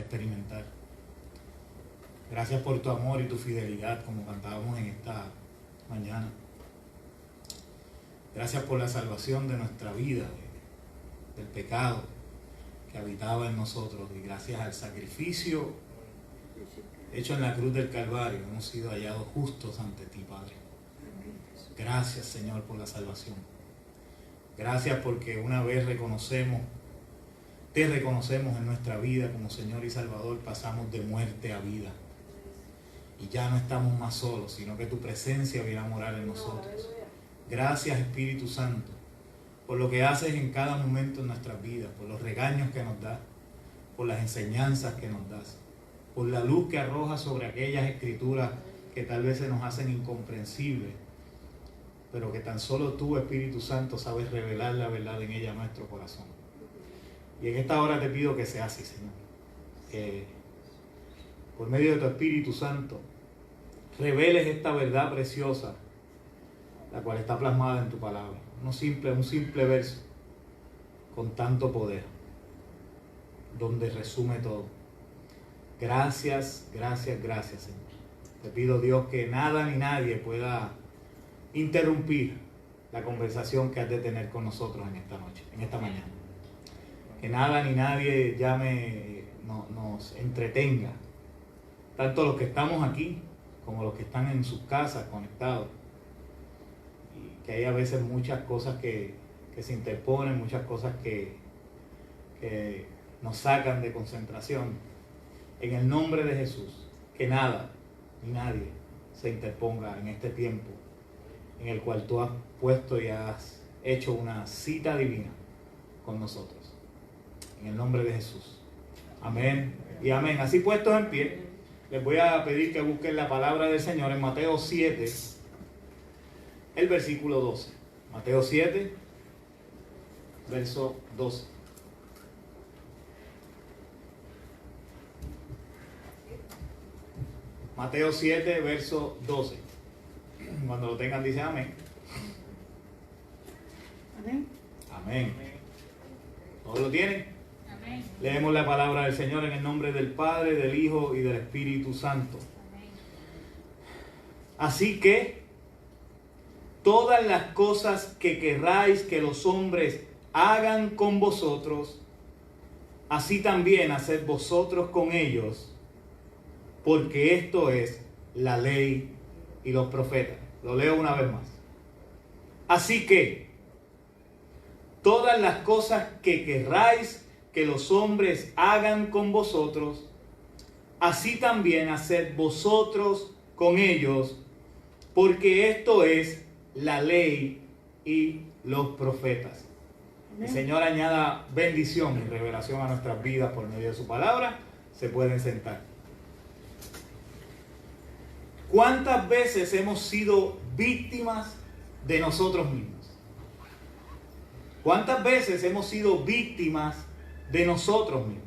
experimentar. Gracias por tu amor y tu fidelidad, como cantábamos en esta mañana. Gracias por la salvación de nuestra vida, del pecado que habitaba en nosotros, y gracias al sacrificio hecho en la cruz del Calvario hemos sido hallados justos ante ti, Padre. Gracias, Señor, por la salvación. Gracias porque una vez te reconocemos en nuestra vida como Señor y Salvador, pasamos de muerte a vida. Y ya no estamos más solos, sino que tu presencia viene a morar en nosotros. Gracias, Espíritu Santo, por lo que haces en cada momento en nuestras vidas, por los regaños que nos das, por las enseñanzas que nos das, por la luz que arrojas sobre aquellas escrituras que tal vez se nos hacen incomprensibles, pero que tan solo tú, Espíritu Santo, sabes revelar la verdad en ella a nuestro corazón. Y en esta hora te pido que sea así, Señor. Que por medio de tu Espíritu Santo reveles esta verdad preciosa, la cual está plasmada en tu palabra. Un simple verso con tanto poder, donde resume todo. Gracias, gracias, gracias, Señor. Te pido, Dios, que nada ni nadie pueda interrumpir la conversación que has de tener con nosotros en esta noche, en esta mañana. Que nada ni nadie nos entretenga, tanto los que estamos aquí como los que están en sus casas conectados. Y que hay a veces muchas cosas que se interponen, muchas cosas que nos sacan de concentración. En el nombre de Jesús, que nada ni nadie se interponga en este tiempo en el cual tú has puesto y has hecho una cita divina con nosotros. En el nombre de Jesús. Amén y amén. Así puestos en pie, les voy a pedir que busquen la palabra del Señor en Mateo 7, el versículo 12. Mateo 7, verso 12. Mateo 7, verso 12. Cuando lo tengan, dice amén. Amén. Amén. ¿Todos lo tienen? Amén. Leemos la palabra del Señor en el nombre del Padre, del Hijo y del Espíritu Santo. Amén. Así que todas las cosas que querráis que los hombres hagan con vosotros, así también haced vosotros con ellos, porque esto es la ley y los profetas. Lo leo una vez más. Así que todas las cosas que querráis que los hombres hagan con vosotros, así también haced vosotros con ellos, porque esto es la ley y los profetas. El Señor añada bendición y revelación a nuestras vidas por medio de su palabra. Se pueden sentar. ¿Cuántas veces hemos sido víctimas de nosotros mismos? ¿Cuántas veces hemos sido víctimas de nosotros mismos?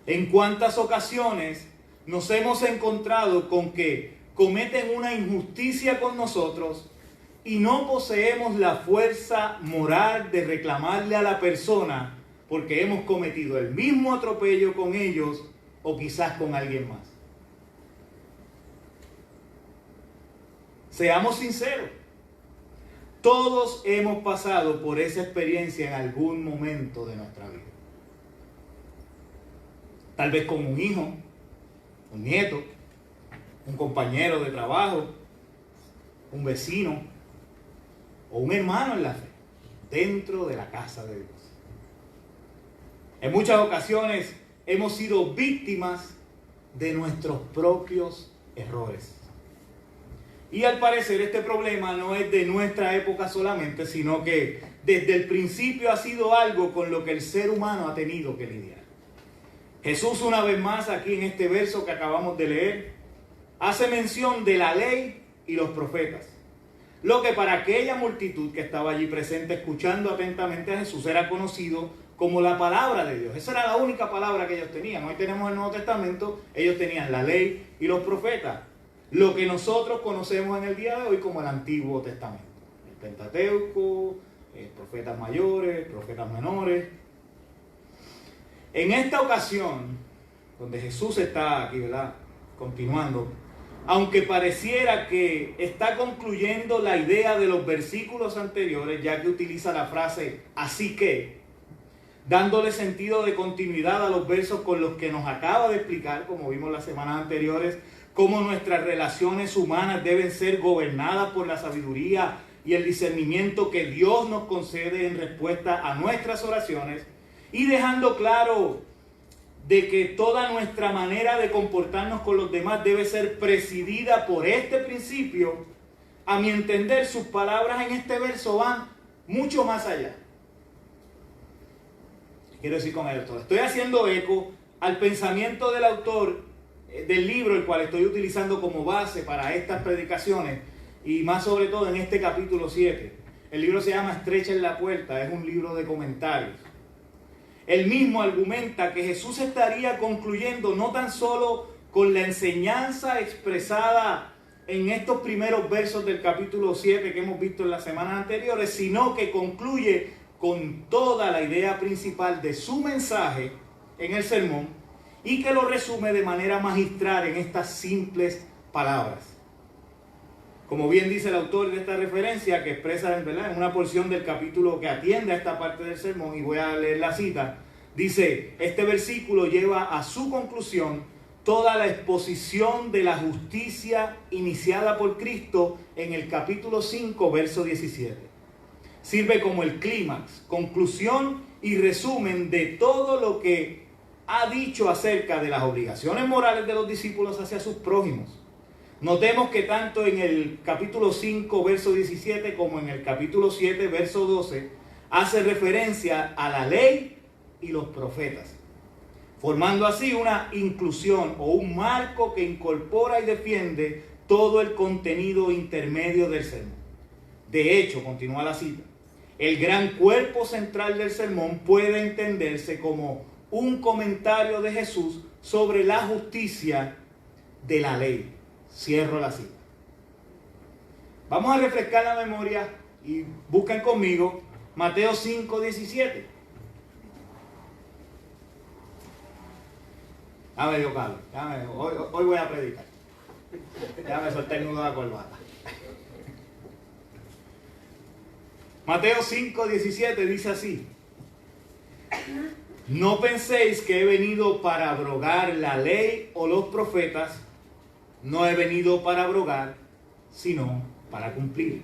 ¿En cuántas ocasiones nos hemos encontrado con que cometen una injusticia con nosotros y no poseemos la fuerza moral de reclamarle a la persona porque hemos cometido el mismo atropello con ellos o quizás con alguien más? Seamos sinceros, todos hemos pasado por esa experiencia en algún momento de nuestra vida. Tal vez con un hijo, un nieto, un compañero de trabajo, un vecino o un hermano en la fe, dentro de la casa de Dios. En muchas ocasiones hemos sido víctimas de nuestros propios errores. Y al parecer este problema no es de nuestra época solamente, sino que desde el principio ha sido algo con lo que el ser humano ha tenido que lidiar. Jesús, una vez más, aquí en este verso que acabamos de leer, hace mención de la ley y los profetas. Lo que para aquella multitud que estaba allí presente escuchando atentamente a Jesús era conocido como la palabra de Dios. Esa era la única palabra que ellos tenían. Hoy tenemos el Nuevo Testamento, ellos tenían la ley y los profetas. Lo que nosotros conocemos en el día de hoy como el Antiguo Testamento. El Pentateuco, profetas mayores, profetas menores. En esta ocasión, donde Jesús está aquí, ¿verdad? Continuando. Aunque pareciera que está concluyendo la idea de los versículos anteriores, ya que utiliza la frase así que, dándole sentido de continuidad a los versos con los que nos acaba de explicar, como vimos las semanas anteriores, cómo nuestras relaciones humanas deben ser gobernadas por la sabiduría y el discernimiento que Dios nos concede en respuesta a nuestras oraciones, y dejando claro de que toda nuestra manera de comportarnos con los demás debe ser presidida por este principio. A mi entender, sus palabras en este verso van mucho más allá. Quiero decir con esto, estoy haciendo eco al pensamiento del autor del libro, el cual estoy utilizando como base para estas predicaciones, y más sobre todo en este capítulo 7. El libro se llama Estrechen la puerta, es un libro de comentarios. Él mismo argumenta que Jesús estaría concluyendo no tan solo con la enseñanza expresada en estos primeros versos del capítulo 7 que hemos visto en las semanas anteriores, sino que concluye con toda la idea principal de su mensaje en el sermón y que lo resume de manera magistral en estas simples palabras. Como bien dice el autor de esta referencia, que expresa, ¿verdad?, en una porción del capítulo que atiende a esta parte del sermón, y voy a leer la cita, dice: este versículo lleva a su conclusión toda la exposición de la justicia iniciada por Cristo en el capítulo 5, verso 17. Sirve como el clímax, conclusión y resumen de todo lo que ha dicho acerca de las obligaciones morales de los discípulos hacia sus prójimos. Notemos que tanto en el capítulo 5, verso 17, como en el capítulo 7, verso 12, hace referencia a la ley y los profetas, formando así una inclusión o un marco que incorpora y defiende todo el contenido intermedio del sermón. De hecho, continúa la cita, el gran cuerpo central del sermón puede entenderse como un comentario de Jesús sobre la justicia de la ley. Cierro la cita. Vamos a refrescar la memoria y busquen conmigo Mateo 5, 17. Ya me dio calor. Hoy voy a predicar. Ya me solté el nudo de la corbata. Mateo 5, 17 dice así: no penséis que he venido para abrogar la ley o los profetas. No he venido para abrogar, sino para cumplir.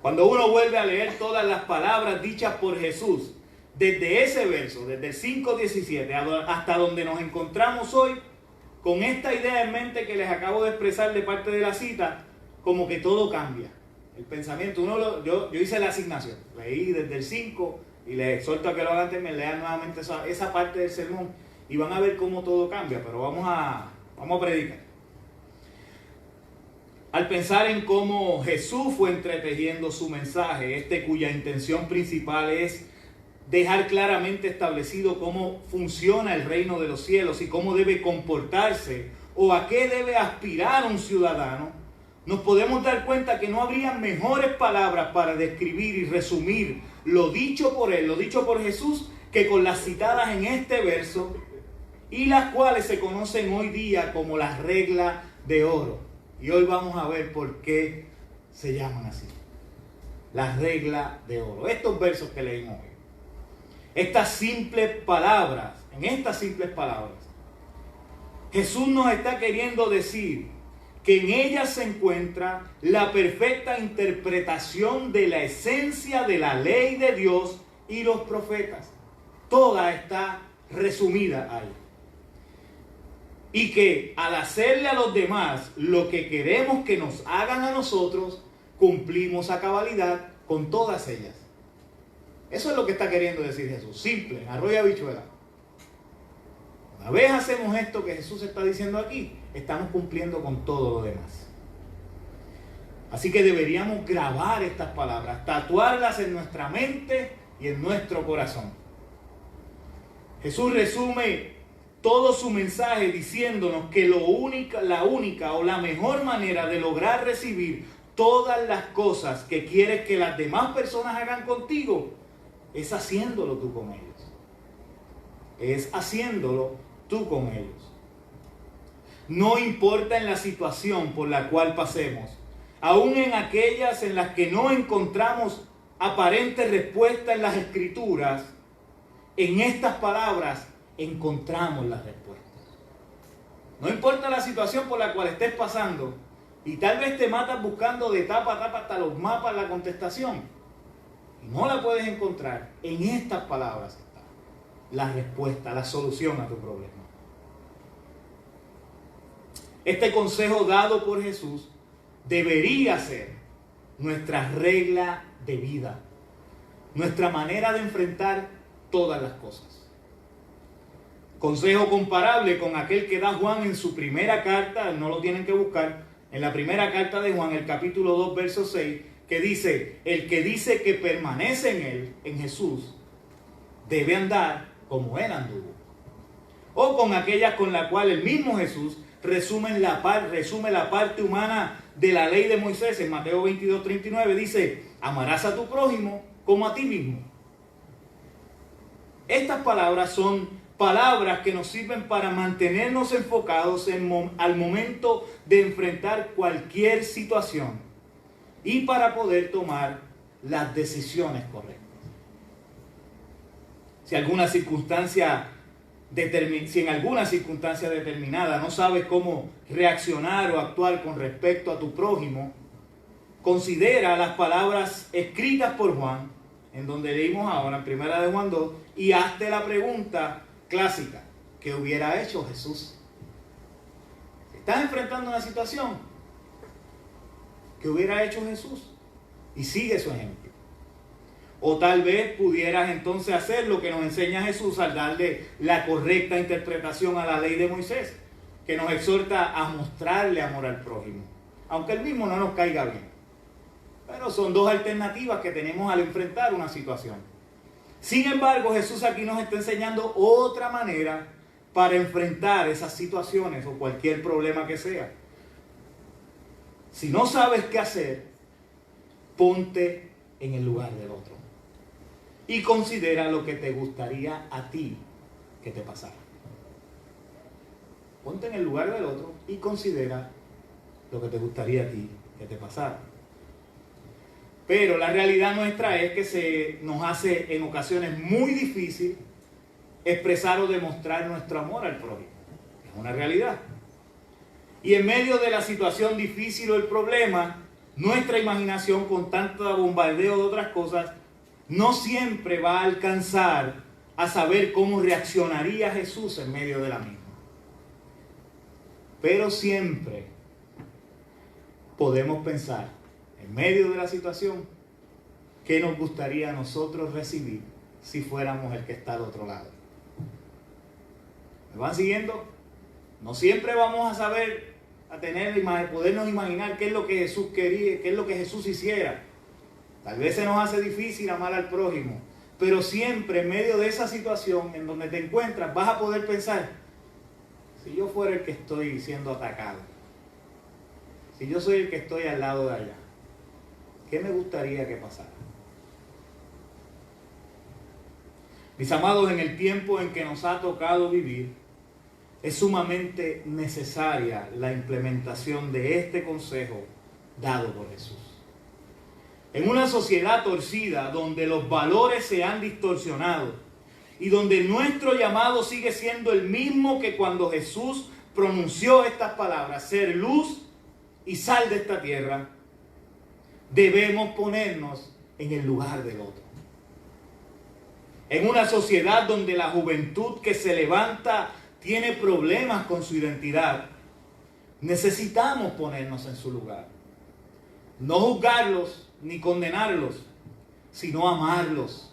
Cuando uno vuelve a leer todas las palabras dichas por Jesús, desde ese verso, desde el 5:17 hasta donde nos encontramos hoy, con esta idea en mente que les acabo de expresar de parte de la cita, como que todo cambia. El pensamiento, yo hice la asignación, leí desde el 5 y les exhorto a que lo hagan también, lean nuevamente esa parte del sermón y van a ver cómo todo cambia, pero vamos a predicar. Al pensar en cómo Jesús fue entretejiendo su mensaje, cuya intención principal es dejar claramente establecido cómo funciona el reino de los cielos y cómo debe comportarse o a qué debe aspirar un ciudadano, nos podemos dar cuenta que no habría mejores palabras para describir y resumir lo dicho por él, lo dicho por Jesús, que con las citadas en este verso, y las cuales se conocen hoy día como las reglas de oro. Y hoy vamos a ver por qué se llaman así. Las reglas de oro. Estos versos que leímos hoy. En estas simples palabras, Jesús nos está queriendo decir que en ellas se encuentra la perfecta interpretación de la esencia de la ley de Dios y los profetas. Toda está resumida ahí. Y que al hacerle a los demás lo que queremos que nos hagan a nosotros, cumplimos a cabalidad con todas ellas. Eso es lo que está queriendo decir Jesús. Simple, arroz y habichuela. Una vez hacemos esto que Jesús está diciendo aquí, estamos cumpliendo con todo lo demás. Así que deberíamos grabar estas palabras, tatuarlas en nuestra mente y en nuestro corazón. Jesús resume todo su mensaje diciéndonos que la única o la mejor manera de lograr recibir todas las cosas que quieres que las demás personas hagan contigo es haciéndolo tú con ellos. es haciéndolo tú con ellos. No importa en la situación por la cual pasemos, aún en aquellas en las que no encontramos aparente respuesta en las Escrituras, en estas palabras encontramos la respuesta. No importa la situación por la cual estés pasando, y tal vez te matas buscando de tapa a tapa hasta los mapas la contestación, y no la puedes encontrar, en estas palabras está la respuesta, la solución a tu problema. Este consejo dado por Jesús debería ser nuestra regla de vida, nuestra manera de enfrentar todas las cosas. Consejo comparable con aquel que da Juan en su primera carta, no lo tienen que buscar, en la primera carta de Juan, el capítulo 2, verso 6, que dice, el que dice que permanece en él, en Jesús, debe andar como él anduvo. O con aquella con la cual el mismo Jesús resume la parte humana de la ley de Moisés. En Mateo 22, 39 dice, amarás a tu prójimo como a ti mismo. Estas palabras son palabras que nos sirven para mantenernos enfocados al momento de enfrentar cualquier situación y para poder tomar las decisiones correctas. Si en alguna circunstancia determinada no sabes cómo reaccionar o actuar con respecto a tu prójimo, considera las palabras escritas por Juan, en donde leímos ahora, en Primera de Juan 2, y hazte la pregunta clásica: ¿qué hubiera hecho Jesús? ¿Estás enfrentando una situación? ¿Qué hubiera hecho Jesús? Y sigue su ejemplo. O tal vez pudieras entonces hacer lo que nos enseña Jesús al darle la correcta interpretación a la ley de Moisés, que nos exhorta a mostrarle amor al prójimo, aunque el mismo no nos caiga bien. Pero son dos alternativas que tenemos al enfrentar una situación. Sin embargo, Jesús aquí nos está enseñando otra manera para enfrentar esas situaciones o cualquier problema que sea. Si no sabes qué hacer, ponte en el lugar del otro y considera lo que te gustaría a ti que te pasara. Ponte en el lugar del otro y considera lo que te gustaría a ti que te pasara. Pero la realidad nuestra es que se nos hace en ocasiones muy difícil expresar o demostrar nuestro amor al prójimo. Es una realidad. Y en medio de la situación difícil o el problema, nuestra imaginación, con tanto bombardeo de otras cosas, no siempre va a alcanzar a saber cómo reaccionaría Jesús en medio de la misma. Pero siempre podemos pensar, en medio de la situación, qué nos gustaría a nosotros recibir si fuéramos el que está al otro lado. ¿Me van siguiendo? No siempre vamos a saber, podernos imaginar qué es lo que Jesús quería, qué es lo que Jesús hiciera. Tal vez se nos hace difícil amar al prójimo, pero siempre en medio de esa situación en donde te encuentras vas a poder pensar, si yo fuera el que estoy siendo atacado, si yo soy el que estoy al lado de allá, ¿qué me gustaría que pasara? Mis amados, en el tiempo en que nos ha tocado vivir, es sumamente necesaria la implementación de este consejo dado por Jesús. En una sociedad torcida, donde los valores se han distorsionado y donde nuestro llamado sigue siendo el mismo que cuando Jesús pronunció estas palabras, ser luz y sal de esta tierra, debemos ponernos en el lugar del otro. En una sociedad donde la juventud que se levanta tiene problemas con su identidad, necesitamos ponernos en su lugar. No juzgarlos ni condenarlos, sino amarlos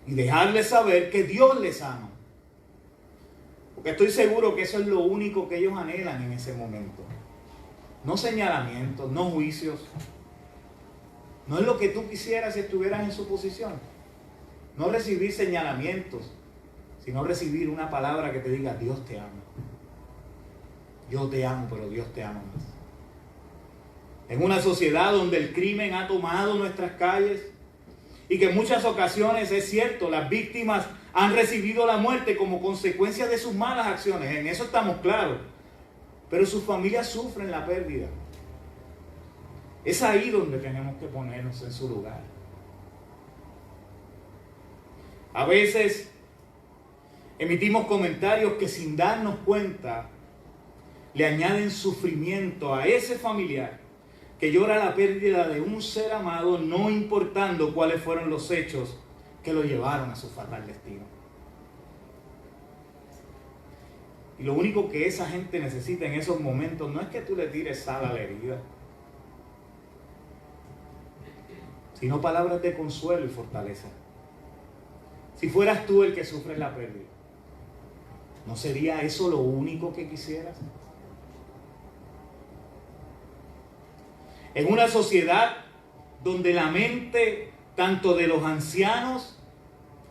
y dejarles saber que Dios les ama. Porque estoy seguro que eso es lo único que ellos anhelan en ese momento. No señalamientos, no juicios. No es lo que tú quisieras si estuvieras en su posición. No recibir señalamientos, sino recibir una palabra que te diga: Dios te ama. Yo te amo, pero Dios te ama más. En una sociedad donde el crimen ha tomado nuestras calles Y que en muchas ocasiones es cierto, las víctimas han recibido la muerte como consecuencia de sus malas acciones. En eso estamos claros. Pero sus familias sufren la pérdida. Es ahí donde tenemos que ponernos en su lugar. A veces emitimos comentarios que sin darnos cuenta le añaden sufrimiento a ese familiar que llora la pérdida de un ser amado, no importando cuáles fueron los hechos que lo llevaron a su fatal destino. Y lo único que esa gente necesita en esos momentos no es que tú le tires sal a la herida, sino palabras de consuelo y fortaleza. Si fueras tú el que sufre la pérdida, ¿no sería eso lo único que quisieras? En una sociedad donde la mente tanto de los ancianos,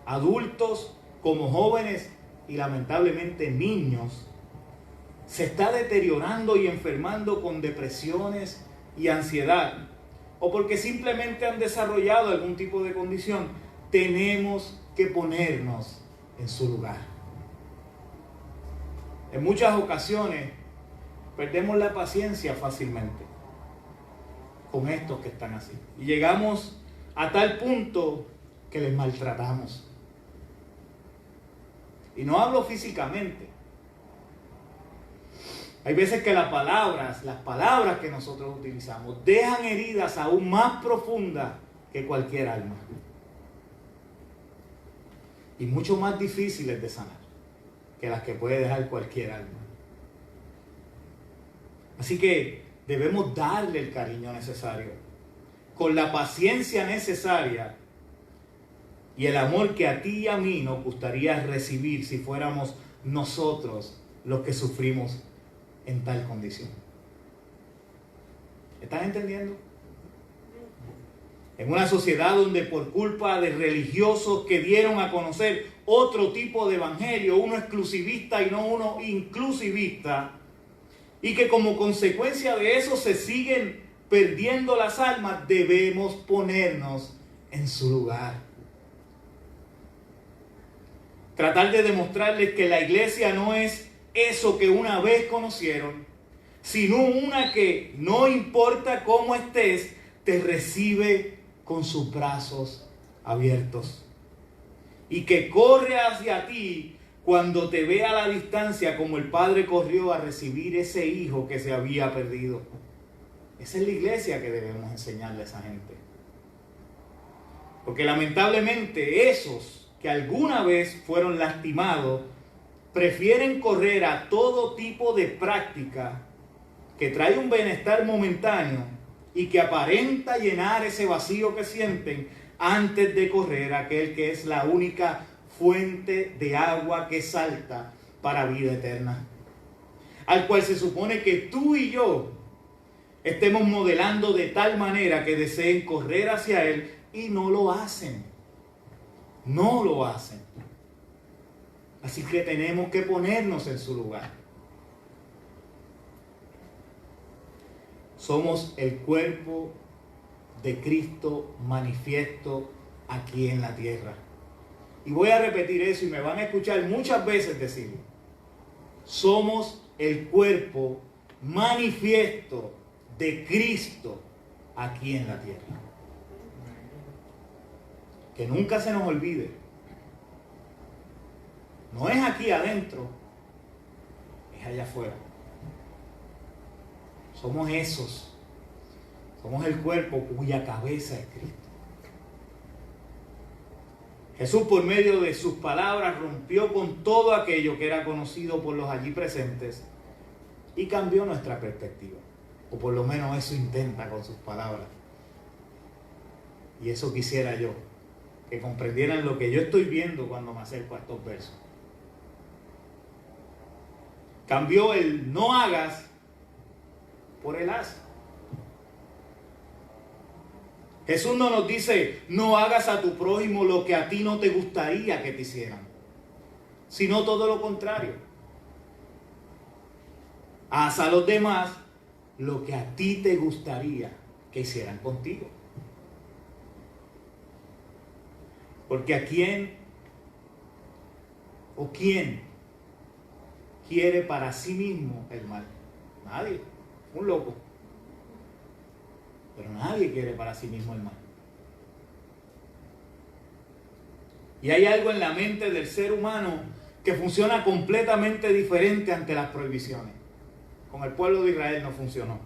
adultos, como jóvenes y lamentablemente niños, se está deteriorando y enfermando con depresiones y ansiedad, o porque simplemente han desarrollado algún tipo de condición, tenemos que ponernos en su lugar. En muchas ocasiones perdemos la paciencia fácilmente con estos que están así. Y llegamos a tal punto que les maltratamos. Y no hablo físicamente. Hay veces que las palabras que nosotros utilizamos, dejan heridas aún más profundas que cualquier alma. Y mucho más difíciles de sanar que las que puede dejar cualquier alma. Así que debemos darle el cariño necesario, con la paciencia necesaria y el amor que a ti y a mí nos gustaría recibir si fuéramos nosotros los que sufrimos en tal condición. ¿Están entendiendo? En una sociedad donde por culpa de religiosos que dieron a conocer otro tipo de evangelio, uno exclusivista y no uno inclusivista, y que como consecuencia de eso se siguen perdiendo las almas, debemos ponernos en su lugar. Tratar de demostrarles que la iglesia no es eso que una vez conocieron, sino una que no importa cómo estés, te recibe con sus brazos abiertos y que corre hacia ti cuando te ve a la distancia, como el padre corrió a recibir ese hijo que se había perdido. Esa es la iglesia que debemos enseñarle a esa gente. Porque lamentablemente esos que alguna vez fueron lastimados prefieren correr a todo tipo de práctica que trae un bienestar momentáneo y que aparenta llenar ese vacío que sienten, antes de correr a aquel que es la única fuente de agua que salta para vida eterna, al cual se supone que tú y yo estemos modelando de tal manera que deseen correr hacia él, y no lo hacen. No lo hacen. Así que tenemos que ponernos en su lugar. Somos el cuerpo de Cristo manifiesto aquí en la tierra. Y voy a repetir eso y me van a escuchar muchas veces decirlo. Somos el cuerpo manifiesto de Cristo aquí en la tierra. Que nunca se nos olvide. No es aquí adentro, es allá afuera. Somos esos. Somos el cuerpo cuya cabeza es Cristo. Jesús, por medio de sus palabras, rompió con todo aquello que era conocido por los allí presentes y cambió nuestra perspectiva. O por lo menos eso intenta con sus palabras. Y eso quisiera yo, que comprendieran lo que yo estoy viendo cuando me acerco a estos versos. Cambió el no hagas por el haz. Jesús no nos dice, no hagas a tu prójimo lo que a ti no te gustaría que te hicieran, sino todo lo contrario. Haz a los demás lo que a ti te gustaría que hicieran contigo. Porque ¿a quién o quién quiere para sí mismo el mal? Nadie, un loco. Pero nadie quiere para sí mismo el mal. Y hay algo en la mente del ser humano que funciona completamente diferente ante las prohibiciones. Con el pueblo de Israel no funcionó.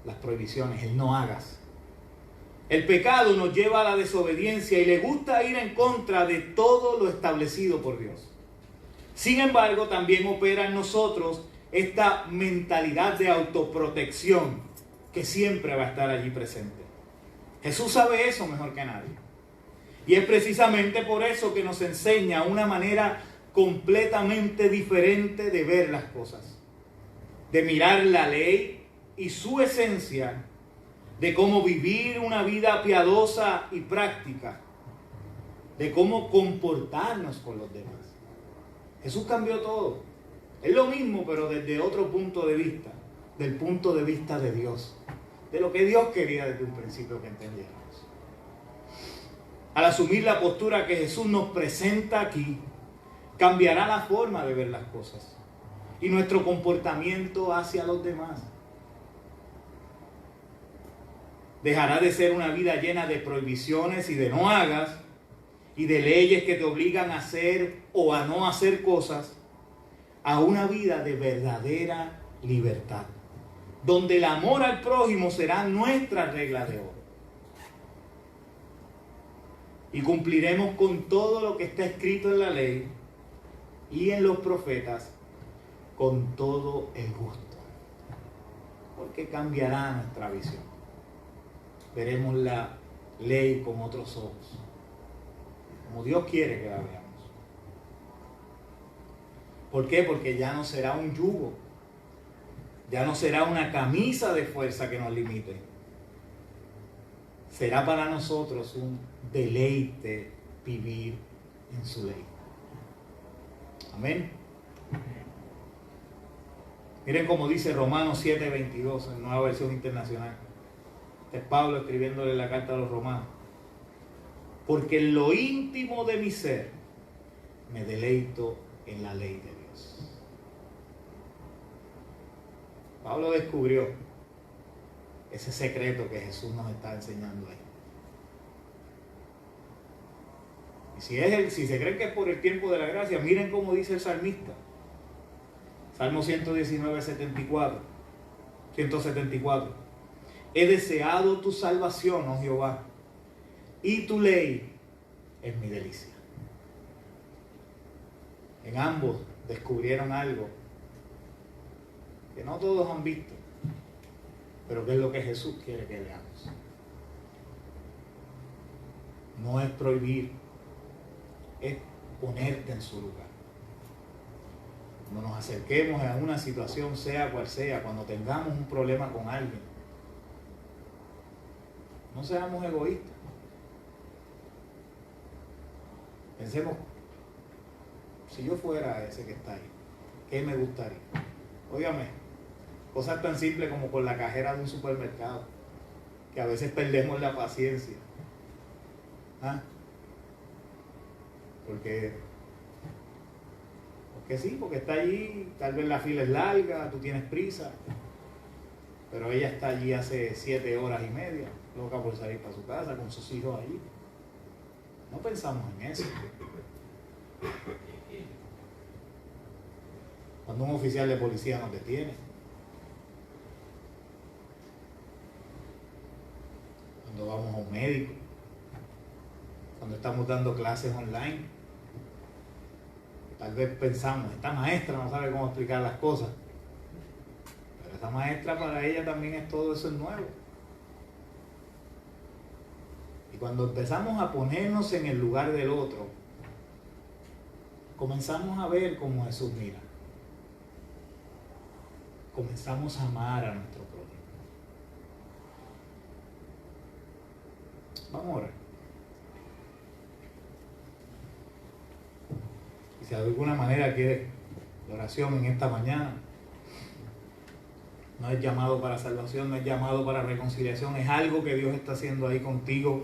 Las prohibiciones, el no hagas. El pecado nos lleva a la desobediencia y le gusta ir en contra de todo lo establecido por Dios. Sin embargo, también opera en nosotros esta mentalidad de autoprotección que siempre va a estar allí presente. Jesús sabe eso mejor que nadie. Y es precisamente por eso que nos enseña una manera completamente diferente de ver las cosas, de mirar la ley y su esencia, de cómo vivir una vida piadosa y práctica, de cómo comportarnos con los demás. Jesús cambió todo. Es lo mismo, pero desde otro punto de vista, del punto de vista de Dios, de lo que Dios quería desde un principio que entendiéramos. Al asumir la postura que Jesús nos presenta aquí, cambiará la forma de ver las cosas y nuestro comportamiento hacia los demás. Dejará de ser una vida llena de prohibiciones y de no hagas y de leyes que te obligan a hacer o a no hacer cosas, a una vida de verdadera libertad, donde el amor al prójimo será nuestra regla de oro. Y cumpliremos con todo lo que está escrito en la ley y en los profetas con todo el gusto, porque cambiará nuestra visión. Veremos la ley con otros ojos, como Dios quiere que la veamos. ¿Por qué? Porque ya no será un yugo, ya no será una camisa de fuerza que nos limite. Será para nosotros un deleite vivir en su ley. Amén. Miren cómo dice Romanos 7:22 en Nueva Versión Internacional. Es Pablo escribiéndole la carta a los romanos. Porque en lo íntimo de mi ser me deleito en la ley de Dios. Pablo descubrió ese secreto que Jesús nos está enseñando ahí. Y si se creen que es por el tiempo de la gracia, miren cómo dice el salmista. Salmo 119, 174. He deseado tu salvación, oh Jehová, y tu ley es mi delicia. En ambos descubrieron algo que no todos han visto, pero que es lo que Jesús quiere que veamos. No es prohibir, es ponerte en su lugar. Cuando nos acerquemos a una situación, sea cual sea, cuando tengamos un problema con alguien, no seamos egoístas. Pensemos, si yo fuera ese que está ahí, ¿qué me gustaría? Óigame, cosas tan simples como con la cajera de un supermercado, que a veces perdemos la paciencia. ¿Ah? Porque sí, porque está allí, tal vez la fila es larga, tú tienes prisa, pero ella está allí hace 7 horas y media, loca por salir para su casa con sus hijos allí. No pensamos en eso. Cuando un oficial de policía nos detiene, cuando vamos a un médico, cuando estamos dando clases online, tal vez pensamos, esta maestra no sabe cómo explicar las cosas, pero esta maestra, para ella también todo eso es nuevo. Y cuando empezamos a ponernos en el lugar del otro, comenzamos a ver cómo Jesús mira. Comenzamos a amar a nuestro prójimo. Vamos a orar. Y si de alguna manera quieres la oración en esta mañana, no es llamado para salvación, no es llamado para reconciliación, es algo que Dios está haciendo ahí contigo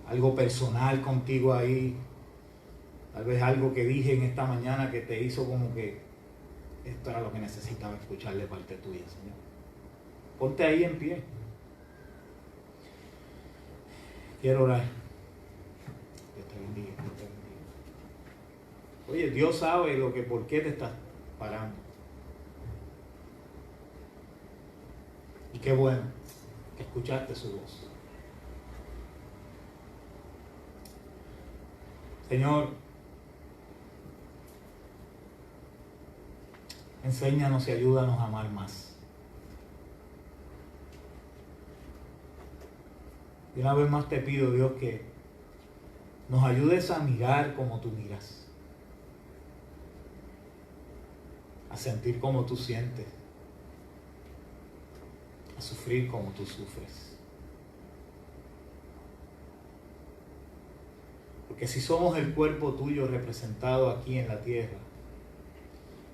algo personal contigo ahí, tal vez algo que dije en esta mañana que te hizo como que esto era lo que necesitaba escuchar de parte tuya, Señor. Ponte ahí en pie. Quiero orar. Dios te bendiga, Dios te bendiga. Oye, Dios sabe por qué te estás parando. Y qué bueno que escuchaste su voz. Señor, enséñanos y ayúdanos a amar más. Y una vez más te pido, Dios, que nos ayudes a mirar como tú miras, a sentir como tú sientes, a sufrir como tú sufres. Porque si somos el cuerpo tuyo representado aquí en la tierra,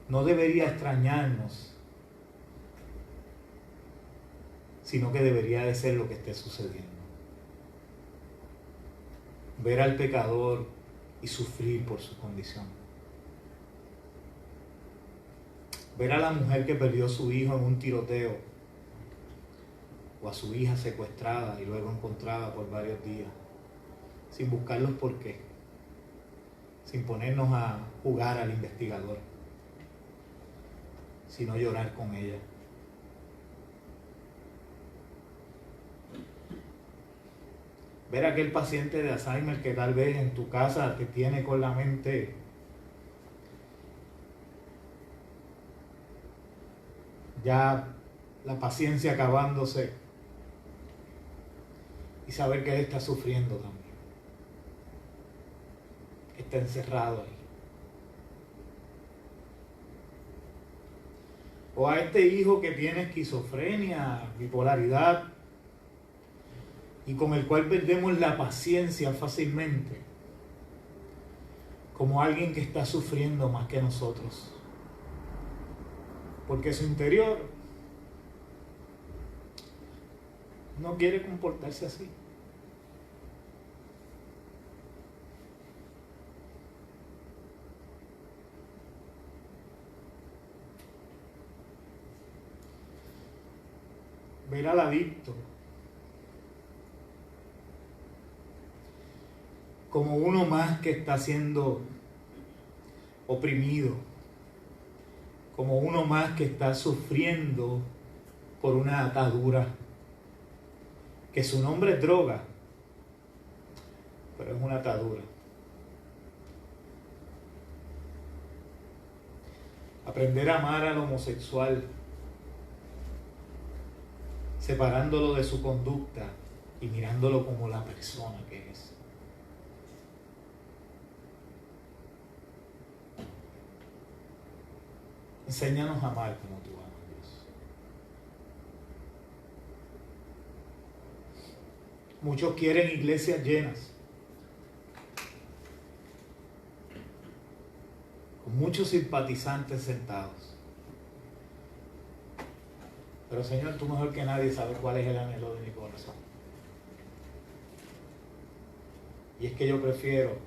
no debería extrañarnos, sino que debería de ser lo que esté sucediendo. Ver al pecador y sufrir por su condición. Ver a la mujer que perdió a su hijo en un tiroteo, o a su hija secuestrada y luego encontrada por varios días, sin buscar los por qué, sin ponernos a jugar al investigador, sino llorar con ella. Ver a aquel paciente de Alzheimer que tal vez en tu casa te tiene con la mente ya la paciencia acabándose, y saber que él está sufriendo también, que está encerrado ahí. O a este hijo que tiene esquizofrenia, bipolaridad, y con el cual perdemos la paciencia fácilmente, como alguien que está sufriendo más que nosotros, porque su interior no quiere comportarse así. Ver al adicto como uno más que está siendo oprimido, como uno más que está sufriendo por una atadura, que su nombre es droga, pero es una atadura. Aprender a amar al homosexual, separándolo de su conducta y mirándolo como la persona que es. Enséñanos a amar como tú amas, Dios. Muchos quieren iglesias llenas, con muchos simpatizantes sentados. Pero Señor, tú mejor que nadie sabes cuál es el anhelo de mi corazón. Y es que yo prefiero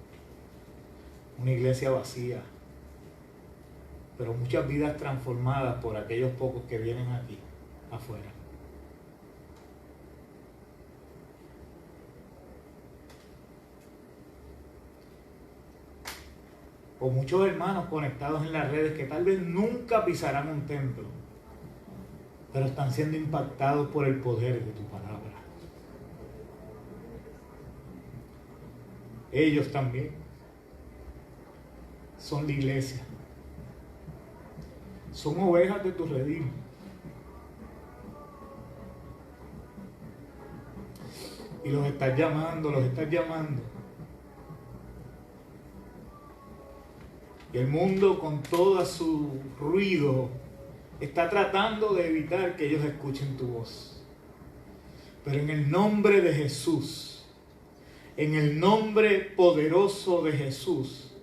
una iglesia vacía, pero muchas vidas transformadas por aquellos pocos que vienen aquí, afuera. O muchos hermanos conectados en las redes que tal vez nunca pisarán un templo, pero están siendo impactados por el poder de tu palabra. Ellos también son la iglesia. Son ovejas de tu redil. Y los estás llamando, los estás llamando. Y el mundo, con todo su ruido, está tratando de evitar que ellos escuchen tu voz. Pero en el nombre de Jesús, en el nombre poderoso de Jesús,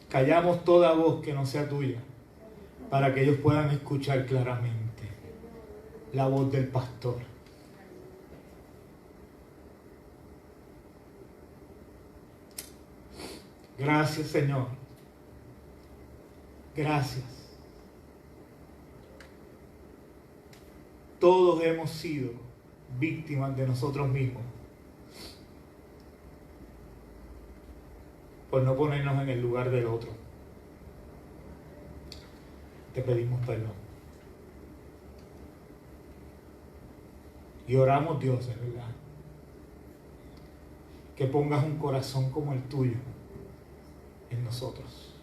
callamos toda voz que no sea tuya, para que ellos puedan escuchar claramente la voz del pastor. Gracias, Señor. Gracias. Todos hemos sido víctimas de nosotros mismos por no ponernos en el lugar del otro. Te pedimos perdón. Y oramos, Dios, es verdad, que pongas un corazón como el tuyo en nosotros.